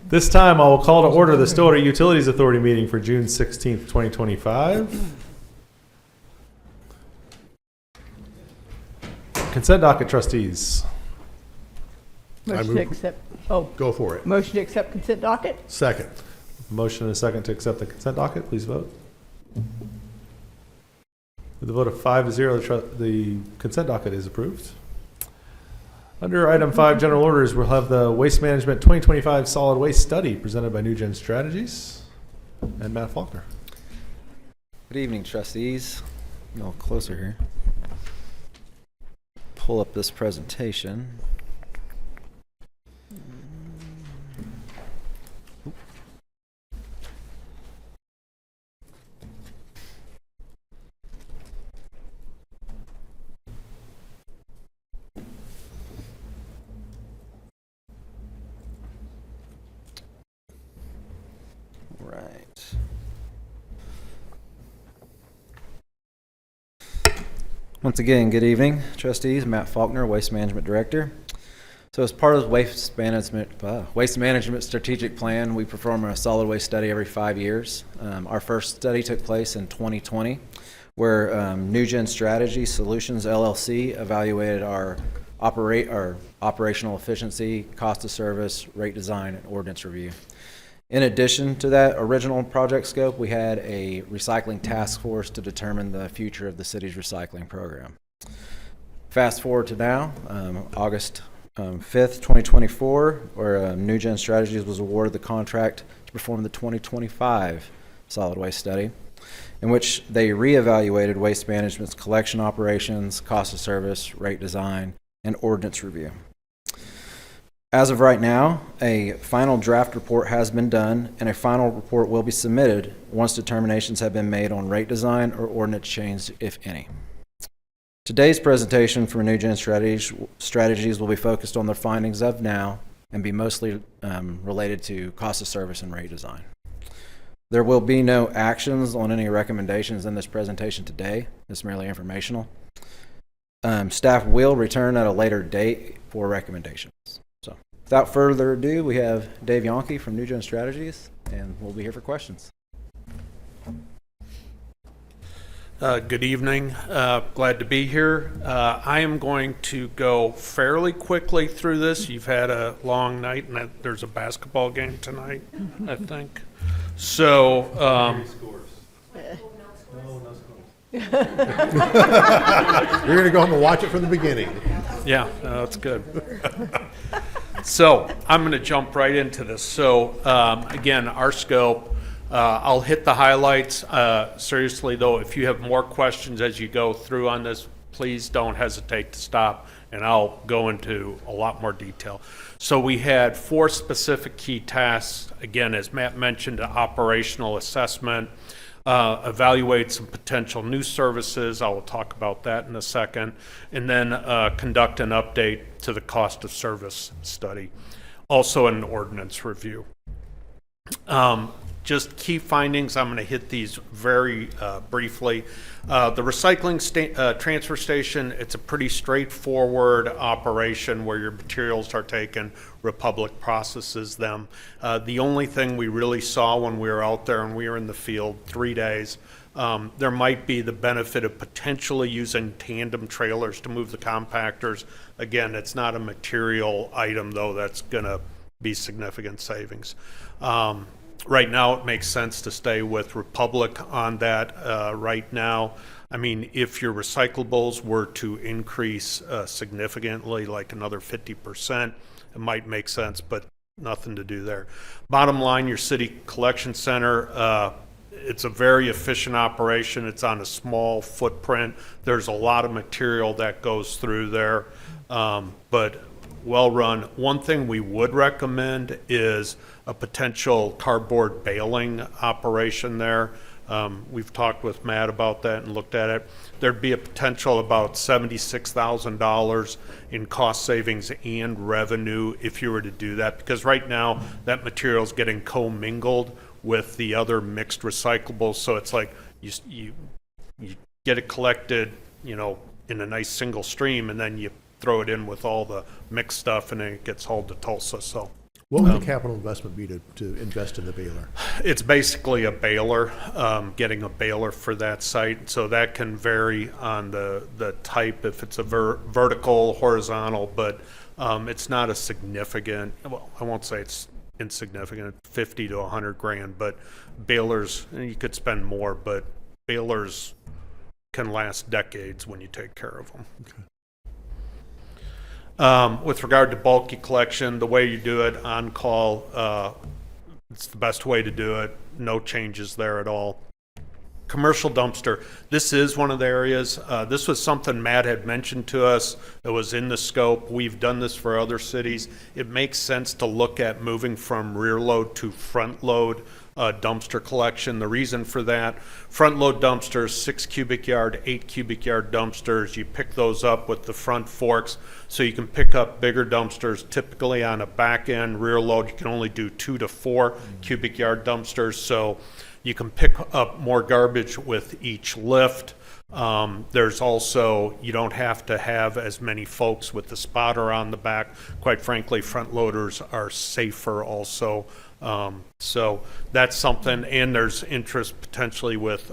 This time I will call to order the Stillwater Utilities Authority meeting for June 16th, 2025. Consent docket, trustees. Motion to accept, Go for it. motion to accept consent docket? Second. Motion and a second to accept the consent docket. Please vote. With a vote of 5-0, the consent docket is approved. Under item 5, general orders, we'll have the Waste Management 2025 Solid Waste Study presented by New Gen Strategies and Matt Faulkner. Good evening, trustees. A little closer here. Pull up this presentation. Right. Once again, good evening, trustees. Matt Faulkner, Waste Management Director. So as part of Waste Management Strategic Plan, we perform a solid waste study every 5 years. Our first study took place in 2020, where New Gen Strategy Solutions, LLC, evaluated our operational efficiency, cost of service, rate design, and ordinance review. In addition to that original project scope, we had a recycling task force to determine the future of the city's recycling program. Fast forward to now, August 5th, 2024, where New Gen Strategies was awarded the contract to perform the 2025 solid waste study, in which they reevaluated Waste Management's collection operations, cost of service, rate design, and ordinance review. As of right now, a final draft report has been done, and a final report will be submitted once determinations have been made on rate design or ordinance change, if any. Today's presentation for New Gen Strategies will be focused on their findings of now and be mostly related to cost of service and rate design. There will be no actions on any recommendations in this presentation today. It's merely informational. Staff will return at a later date for recommendations. Without further ado, we have Dave Yonke from New Gen Strategies, and we'll be here for questions. Good evening. Glad to be here. I am going to go fairly quickly through this. You've had a long night, and there's a basketball game tonight, I think. So, You're going to go home and watch it from the beginning. yeah, that's good. So I'm going to jump right into this. So again, our scope, I'll hit the highlights. Seriously though, if you have more questions as you go through on this, please don't hesitate to stop and I'll go into a lot more detail. So we had 4 specific key tasks. Again, as Matt mentioned, operational assessment, evaluate some potential new services. I will talk about that in a second. And then conduct an update to the cost of service study. Also an ordinance review. Just key findings, I'm going to hit these very briefly. The recycling transfer station, it's a pretty straightforward operation where your materials are taken, Republic processes them. The only thing we really saw when we were out there and we were in the field 3 days, there might be the benefit of potentially using tandem trailers to move the compactors. Again, it's not a material item though that's going to be significant savings. Right now, it makes sense to stay with Republic on that right now. I mean, if your recyclables were to increase significantly, like another 50%, it might make sense, but nothing to do there. Bottom line, your city collection center, it's a very efficient operation. It's on a small footprint. There's a lot of material that goes through there, but well run. One thing we would recommend is a potential cardboard baling operation there. We've talked with Matt about that and looked at it. There'd be a potential about $76,000 in cost savings and revenue if you were to do that, because right now that material is getting commingled with the other mixed recyclables. So it's like you get it collected, you know, in a nice single stream, and then you throw it in with all the mixed stuff, and then it gets hauled to Tulsa. So What would the capital investment be to invest in the baler? It's basically a baler, getting a baler for that site. So that can vary on the type, if it's a vertical, horizontal, but it's not a significant, well, I won't say it's insignificant, 50 to 100 grand, but balers, you could spend more, but balers can last decades when you take care of them. With regard to bulky collection, the way you do it on call, it's the best way to do it. No changes there at all. Commercial dumpster. This is one of the areas. This was something Matt had mentioned to us that was in the scope. We've done this for other cities. It makes sense to look at moving from rear load to front load dumpster collection. The reason for that, front load dumpsters, 6 cubic yard, 8 cubic yard dumpsters, you pick those up with the front forks, so you can pick up bigger dumpsters. Typically on a back end rear load, you can only do 2 to 4 cubic yard dumpsters, so you can pick up more garbage with each lift. There's also, you don't have to have as many folks with the spotter on the back. Quite frankly, front loaders are safer also. So that's something, and there's interest potentially with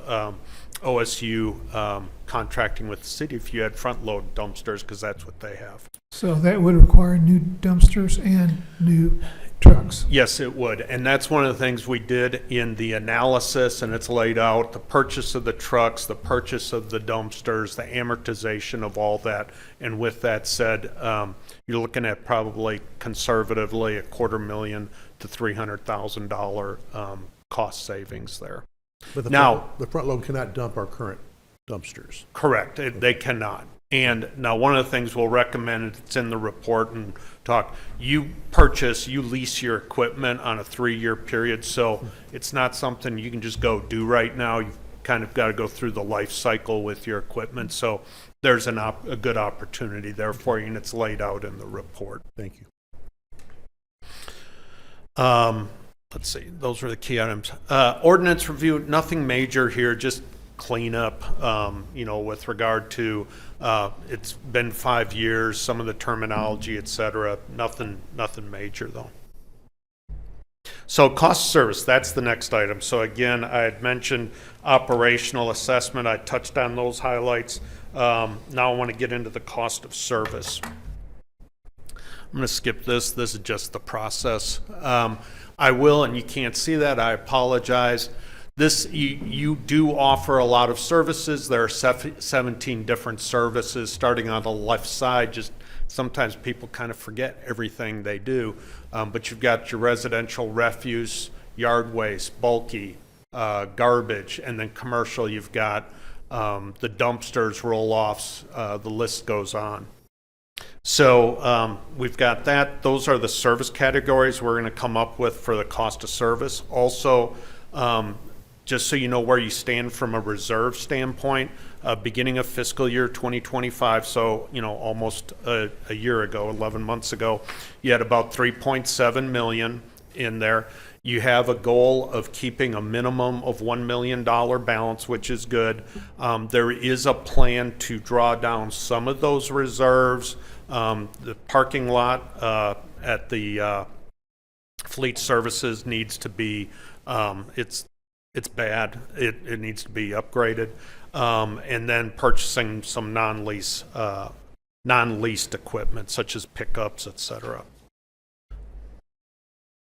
OSU contracting with the city if you had front load dumpsters, because that's what they have. So that would require new dumpsters and new trucks. Yes, it would. And that's one of the things we did in the analysis, and it's laid out, the purchase of the trucks, the purchase of the dumpsters, the amortization of all that. And with that said, you're looking at probably conservatively $250,000 to $300,000 cost savings there. But Now- the front load cannot dump our current dumpsters. Correct. They cannot. And now one of the things we'll recommend, it's in the report and talk, you lease your equipment on a 3-year period. So it's not something you can just go do right now. You've kind of got to go through the life cycle with your equipment. So there's a good opportunity there for you, and it's laid out in the report. Thank you. Let's see, those were the key items. Ordinance review, nothing major here, just cleanup, with regard to, it's been 5 years, some of the terminology, et cetera. Nothing major though. So cost of service, that's the next item. So again, I had mentioned operational assessment. I touched on those highlights. Now I want to get into the cost of service. I'm going to skip this. This is just the process. I will, and you can't see that, I apologize. This, you do offer a lot of services. There are 17 different services starting on the left side. Just sometimes people kind of forget everything they do. But you've got your residential refuse, yard waste, bulky, garbage, and then commercial, you've got the dumpsters, roll-offs, the list goes on. So we've got that. Those are the service categories we're going to come up with for the cost of service. Also, just so you know where you stand from a reserve standpoint, beginning of fiscal year 2025, so almost a year ago, 11 months ago, you had about 3.7 million in there. You have a goal of keeping a minimum of $1 million balance, which is good. There is a plan to draw down some of those reserves. The parking lot at the fleet services needs to be, it's bad. It needs to be upgraded. And then purchasing some non-leased equipment such as pickups, et cetera.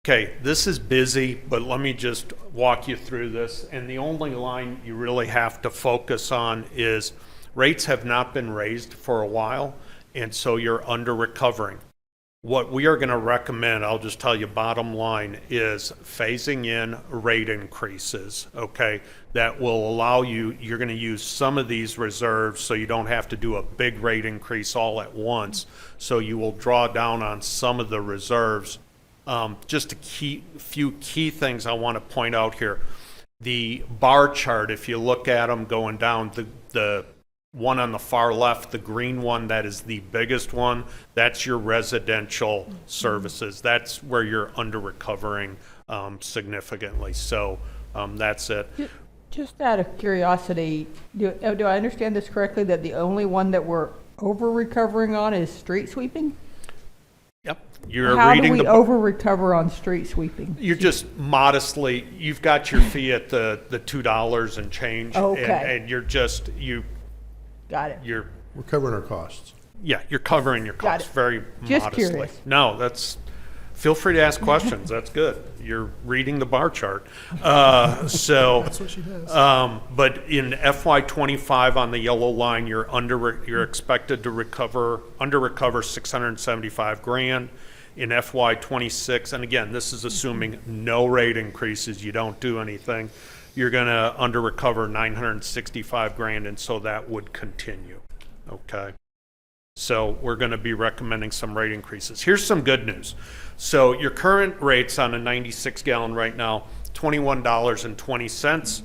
Okay, this is busy, but let me just walk you through this. And the only line you really have to focus on is rates have not been raised for a while, and so you're under recovering. What we are going to recommend, I'll just tell you bottom line, is phasing in rate increases, okay? That will allow you, you're going to use some of these reserves so you don't have to do a big rate increase all at once. So you will draw down on some of the reserves. Just few key things I want to point out here. The bar chart, if you look at them going down, the one on the far left, the green one, that is the biggest one. That's your residential services. That's where you're under recovering significantly. So that's it. Just out of curiosity, do I understand this correctly, that the only one that we're over recovering on is street sweeping? Yep. You're How do reading we the. over-recover on street sweeping? You're just modestly, you've got your fee at the $2 and change. Okay. And you're just, Got it. you're, We're covering our costs. yeah, you're covering your Got costs it. very Just modestly. curious. No, feel free to ask questions. That's good. You're reading the bar chart. So. That's what she does. But in FY '25 on the yellow line, you're expected to under recover 675 grand. In FY '26, and again, this is assuming no rate increases, you don't do anything, you're gonna under recover 965 grand, and so that would continue, okay? So we're gonna be recommending some rate increases. Here's some good news. So your current rates on a 96 gallon right now, $21.20.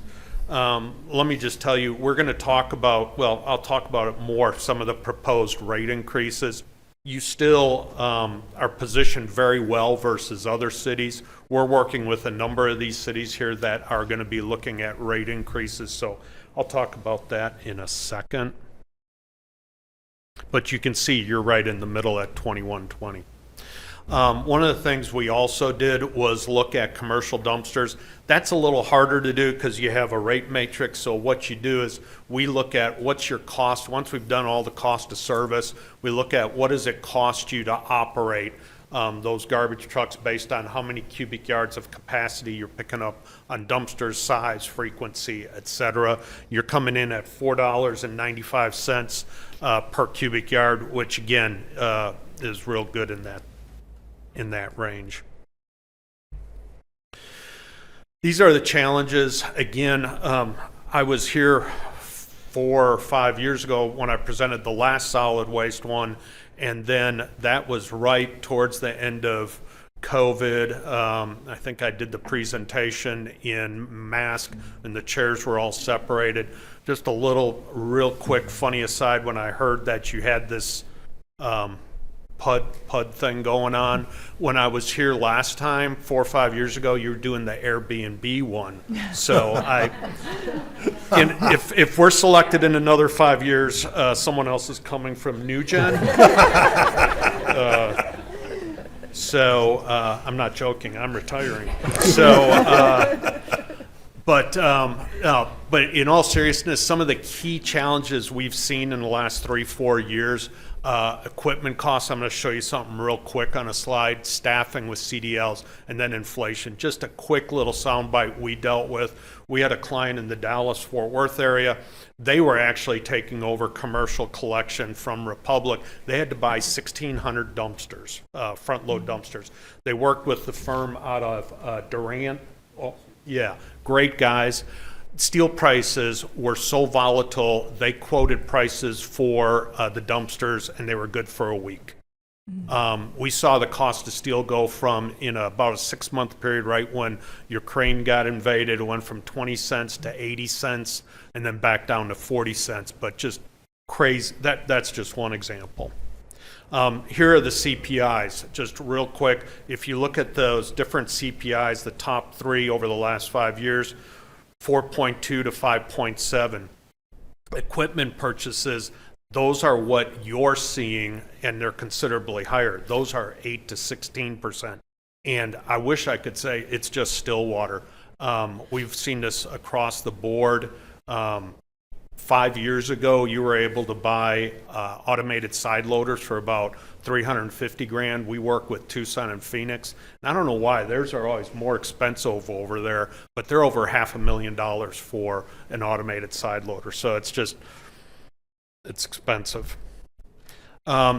Let me just tell you, we're going to talk about, well, I'll talk about it more, some of the proposed rate increases. You still are positioned very well versus other cities. We're working with a number of these cities here that are going to be looking at rate increases, so I'll talk about that in a second. But you can see you're right in the middle at 2120. One of the things we also did was look at commercial dumpsters. That's a little harder to do because you have a rate matrix. So what you do is we look at what's your cost. Once we've done all the cost of service, we look at what does it cost you to operate those garbage trucks based on how many cubic yards of capacity you're picking up on dumpsters, size, frequency, et cetera. You're coming in at $4.95 per cubic yard, which again is real good in that range. These are the challenges. Again, I was here 4 or 5 years ago when I presented the last solid waste one, and then that was right towards the end of COVID. I think I did the presentation in mask and the chairs were all separated. Just a little real quick funny aside, when I heard that you had this PUD thing going on. When I was here last time, 4 or 5 years ago, you were doing the Airbnb one. So if we're selected in another 5 years, someone else is coming from New Gen. I'm not joking. I'm retiring. But in all seriousness, some of the key challenges we've seen in the last 3-4 years, equipment costs, I'm going to show you something real quick on a slide, staffing with CDLs, and then inflation. Just a quick little soundbite we dealt with. We had a client in the Dallas-Fort Worth area. They were actually taking over commercial collection from Republic. They had to buy 1,600 dumpsters, front-load dumpsters. They worked with the firm out of Durant. Oh, yeah, great guys. Steel prices were so volatile, they quoted prices for the dumpsters, and they were good for a week. We saw the cost of steel go from, in about a 6-month period, right when Ukraine got invaded, it went from 20 cents to 80 cents, and then back down to 40 cents. But just crazy. That's just one example. Here are the CPIs, just real quick. If you look at those different CPIs, the top 3 over the last 5 years, 4.2 to 5.7. Equipment purchases, those are what you're seeing, and they're considerably higher. Those are 8 to 16%. And I wish I could say it's just Stillwater. We've seen this across the board. 5 years ago, you were able to buy automated side loaders for about $350 grand. We work with Tucson and Phoenix. And I don't know why, theirs are always more expensive over there, but they're over $500,000 for an automated side loader. So it's expensive.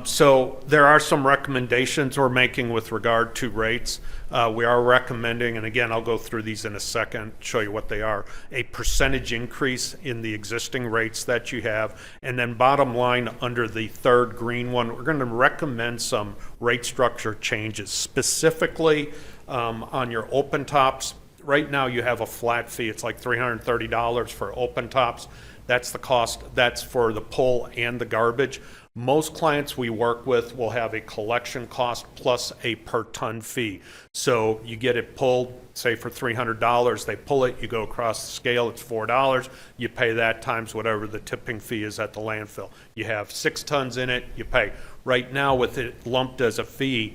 So there are some recommendations we're making with regard to rates. We are recommending, and again, I'll go through these in a second, show you what they are, a percentage increase in the existing rates that you have. And then bottom line, under the third green one, we're going to recommend some rate structure changes, specifically on your open tops. Right now you have a flat fee. It's like $330 for open tops. That's the cost. That's for the pull and the garbage. Most clients we work with will have a collection cost plus a per ton fee. So you get it pulled, say for $300, they pull it, you go across the scale, it's $4, you pay that times whatever the tipping fee is at the landfill. You have 6 tons in it, you pay. Right now with it lumped as a fee,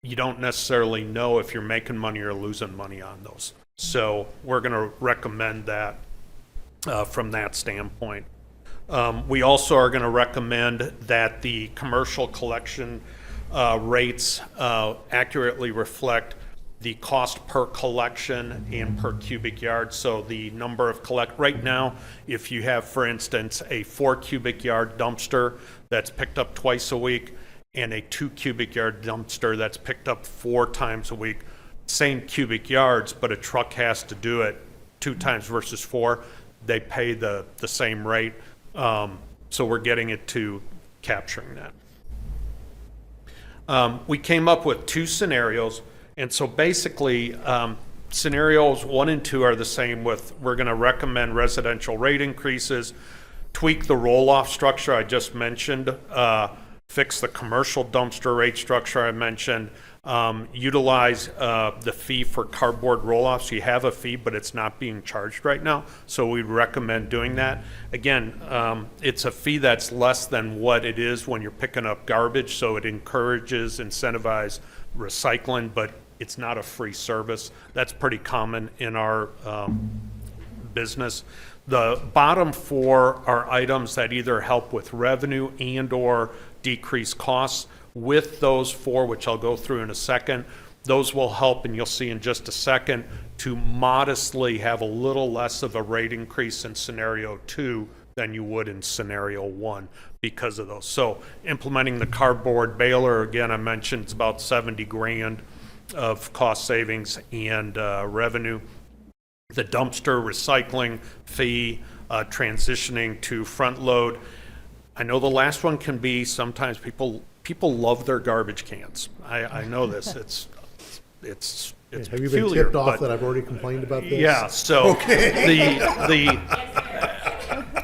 you don't necessarily know if you're making money or losing money on those. So we're going to recommend that from that standpoint. We also are going to recommend that the commercial collection rates accurately reflect the cost per collection and per cubic yard. So the number of right now, if you have, for instance, a 4 cubic yard dumpster that's picked up twice a week and a 2 cubic yard dumpster that's picked up 4 times a week, same cubic yards, but a truck has to do it 2 times versus 4, they pay the same rate. So we're getting it to capturing that. We came up with 2 scenarios, and so basically scenarios 1 and 2 are the same with, we're going to recommend residential rate increases, tweak the roll-off structure I just mentioned, fix the commercial dumpster rate structure I mentioned, utilize the fee for cardboard roll-offs. You have a fee, but it's not being charged right now, so we'd recommend doing that. Again, it's a fee that's less than what it is when you're picking up garbage, so it encourages, incentivizes recycling, but it's not a free service. That's pretty common in our business. The bottom 4 are items that either help with revenue and or decrease costs. With those 4, which I'll go through in a second, those will help, and you'll see in just a second, to modestly have a little less of a rate increase in scenario 2 than you would in scenario 1 because of those. So implementing the cardboard baler, again, I mentioned it's about 70 grand of cost savings and revenue. The dumpster recycling fee, transitioning to front load. I know the last one can be, sometimes people love their garbage cans. I know this. It's Have you been peculiar, tipped off but- that I've already complained about this? Yeah, so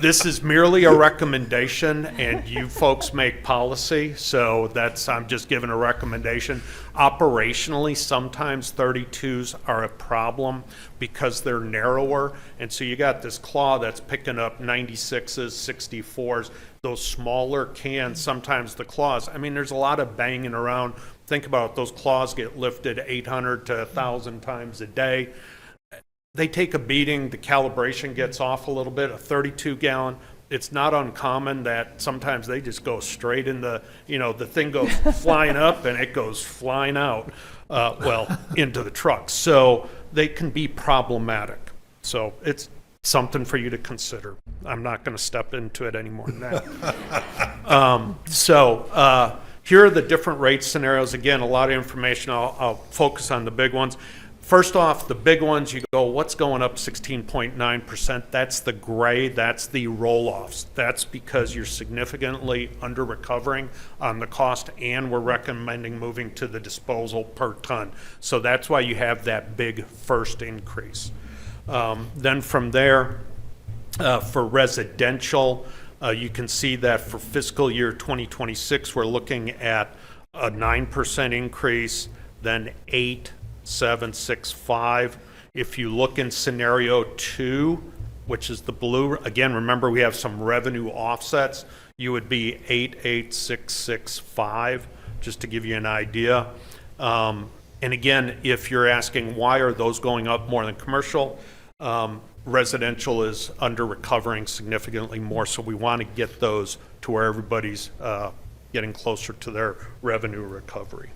this is merely a recommendation, and you folks make policy, so I'm just giving a recommendation. Operationally, sometimes 32s are a problem because they're narrower, and so you got this claw that's picking up 96s, 64s, those smaller cans, sometimes the claws, I mean, there's a lot of banging around. Think about it, those claws get lifted 800 to 1,000 times a day. They take a beating, the calibration gets off a little bit, a 32-gallon. It's not uncommon that sometimes they just go straight in the thing goes flying up and it goes flying out, into the truck. So they can be problematic. So it's something for you to consider. I'm not going to step into it any more than that. Here are the different rate scenarios. Again, a lot of information. I'll focus on the big ones. First off, the big ones, you go, what's going up 16.9%? That's the gray, that's the roll-offs. That's because you're significantly under-recovering on the cost, and we're recommending moving to the disposal per ton. So that's why you have that big first increase. Then from there, for residential, you can see that for fiscal year 2026, we're looking at a 9% increase, then 8,765. If you look in scenario 2, which is the blue, again, remember we have some revenue offsets, you would be 8,665, just to give you an idea. And again, if you're asking why are those going up more than commercial, residential is under recovering significantly more, so we want to get those to where everybody's getting closer to their revenue recovery.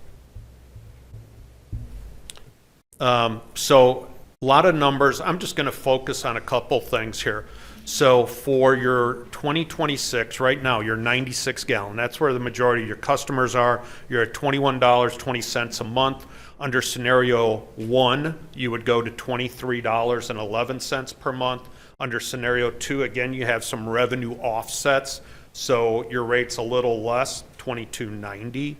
So a lot of numbers. I'm just going to focus on a couple things here. So for your 2026, right now, your 96 gallon, that's where the majority of your customers are. You're at $21.20 a month. Under scenario 1, you would go to $23.11 per month. Under scenario 2, again, you have some revenue offsets, so your rate's a little less, $22.90.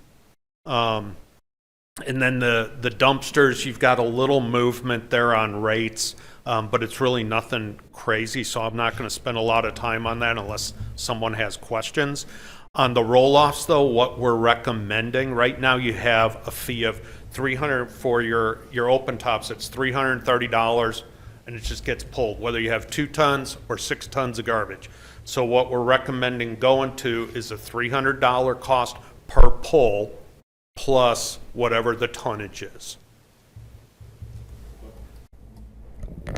And then the dumpsters, you've got a little movement there on rates, but it's really nothing crazy, so I'm not going to spend a lot of time on that unless someone has questions. On the roll-offs, though, what we're recommending, right now you have a fee of $300 for your open tops. It's $330, and it just gets pulled, whether you have 2 tons or 6 tons of garbage. So what we're recommending going to is a $300 cost per pull, plus whatever the tonnage is.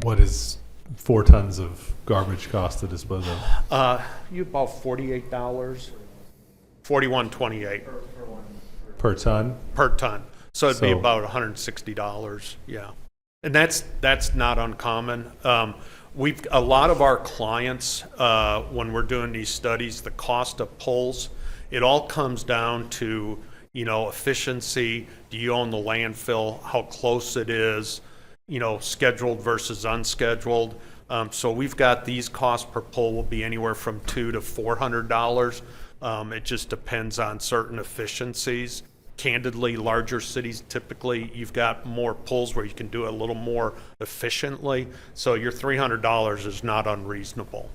What is 4 tons of garbage cost to dispose of? You about $48, $41.28 Per ton? per ton. So it'd be So- about $160, yeah. And that's not uncommon. We've, a lot of our clients, when we're doing these studies, the cost of pulls, it all comes down to, you know, efficiency. Do you own the landfill? How close it is? You know, scheduled versus unscheduled. So we've got these costs per pull will be anywhere from $200 to $400. It just depends on certain efficiencies. Candidly, larger cities, typically you've got more pulls where you can do it a little more efficiently. So your $300 is not unreasonable.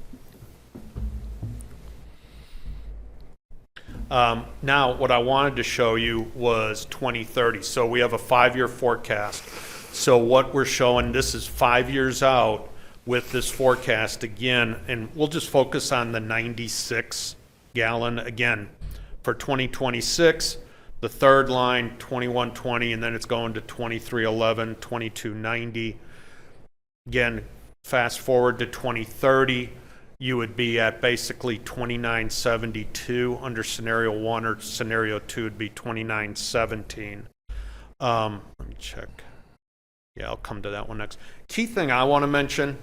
Now, what I wanted to show you was 2030. So we have a 5-year forecast. So what we're showing, this is 5 years out with this forecast again, and we'll just focus on the 96 gallon again. For 2026, the third line, 2120, and then it's going to 2311, 2290. Again, fast forward to 2030, you would be at basically 2972 under scenario 1, or scenario 2 would be 2917. Let me check. Yeah, I'll come to that one next. Key thing I want to mention,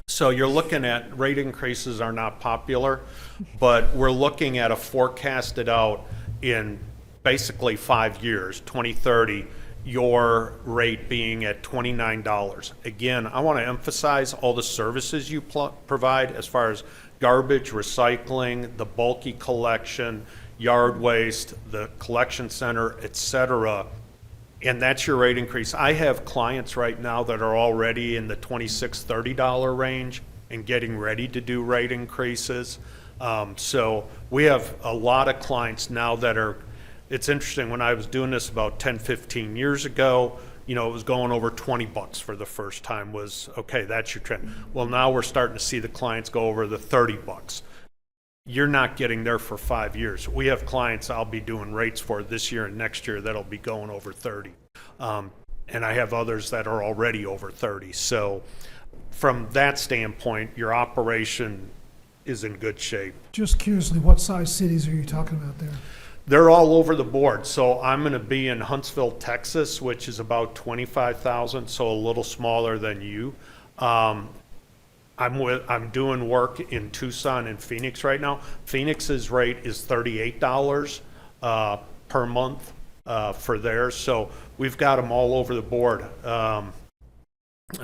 so you're looking at rate increases are not popular, but we're looking at a forecasted out in basically 5 years, 2030, your rate being at $29. Again, I want to emphasize all the services you provide as far as garbage, recycling, the bulky collection, yard waste, the collection center, et cetera. And that's your rate increase. I have clients right now that are already in the $26, $30 range and getting ready to do rate increases. So we have a lot of clients now that are, it's interesting, when I was doing this about 10, 15 years ago, you know, it was going over $20 for the first time was, okay, that's your trend. Well, now we're starting to see the clients go over the $30. You're not getting there for 5 years. We have clients I'll be doing rates for this year and next year that'll be going over 30. And I have others that are already over 30. So from that standpoint, your operation is in good shape. Just curiously, what size cities are you talking about there? They're all over the board. So I'm going to be in Huntsville, Texas, which is about 25,000, so a little smaller than you. I'm doing work in Tucson and Phoenix right now. Phoenix's rate is $38 per month for theirs. So we've got them all over the board. And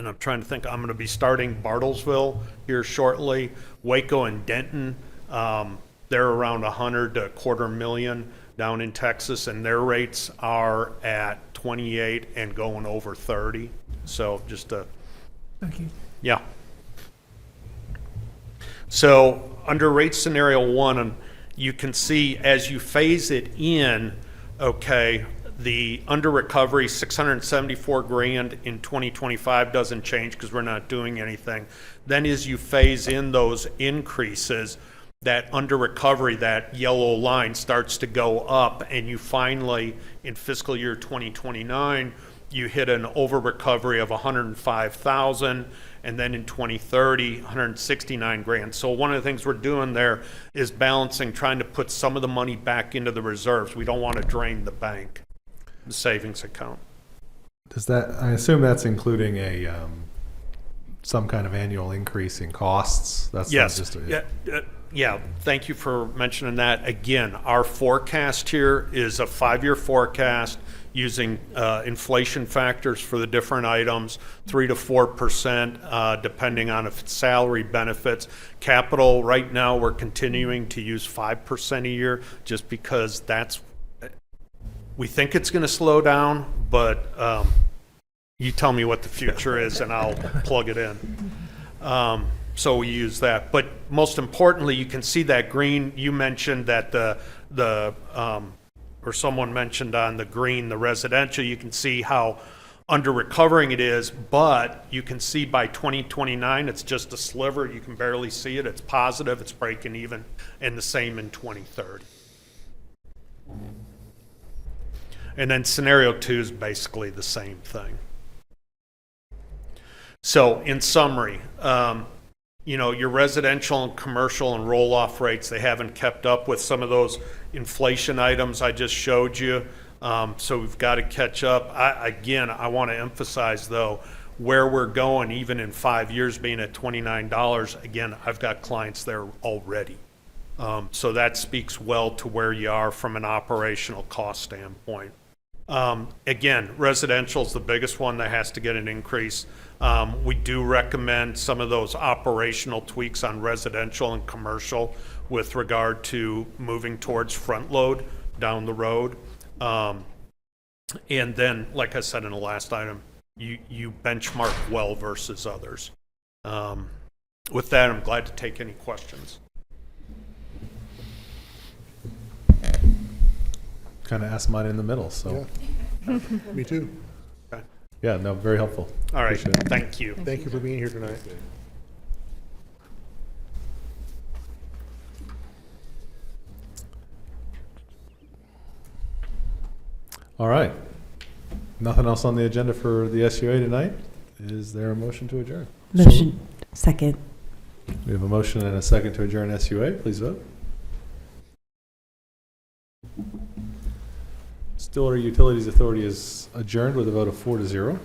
I'm trying to think, I'm going to be starting Bartlesville here shortly. Waco and Denton, they're around 100 to $250,000 down in Texas, and their rates are at 28 and going over 30. So just a, Thank you. yeah. So under rate scenario 1, you can see as you phase it in, okay, the under recovery, $674,000 in 2025 doesn't change because we're not doing anything. Then as you phase in those increases, that under recovery, that yellow line starts to go up, and you finally, in fiscal year 2029, you hit an over recovery of 105,000, and then in 2030, 169 grand. So one of the things we're doing there is balancing, trying to put some of the money back into the reserves. We don't want to drain the bank, the savings account. Does that, I assume that's including a, some kind of annual increase in costs? That's not Yes. just a, Yeah, thank you for mentioning that. Again, our forecast here is a 5-year forecast using inflation factors for the different items, 3 to 4%, depending on if it's salary, benefits. Capital, right now, we're continuing to use 5% a year just because that's, we think it's going to slow down, but you tell me what the future is and I'll plug it in. So we use that. But most importantly, you can see that green. You mentioned that or someone mentioned on the green, the residential, you can see how under recovering it is, but you can see by 2029, it's just a sliver. You can barely see it. It's positive. It's breaking even, and the same in 2030. And then scenario 2 is basically the same thing. So in summary, your residential and commercial and roll-off rates, they haven't kept up with some of those inflation items I just showed you. So we've got to catch up. I want to emphasize, though, where we're going, even in 5 years being at $29, again, I've got clients there already. So that speaks well to where you are from an operational cost standpoint. Again, residential is the biggest one that has to get an increase. We do recommend some of those operational tweaks on residential and commercial with regard to moving towards front load down the road. And then, like I said in the last item, you benchmark well versus others. With that, I'm glad to take any questions. Kind of asked mine in the middle, so, Yeah. Me too. yeah, no, very helpful. All right, Appreciate it. thank you. Thank you for being here tonight. All right. Nothing else on the agenda for the SUA tonight? Is there a motion to adjourn? Motion. Second. We have a motion and a second to adjourn SUA. Please vote. Stillwater Utilities Authority is adjourned with a vote of 4-0.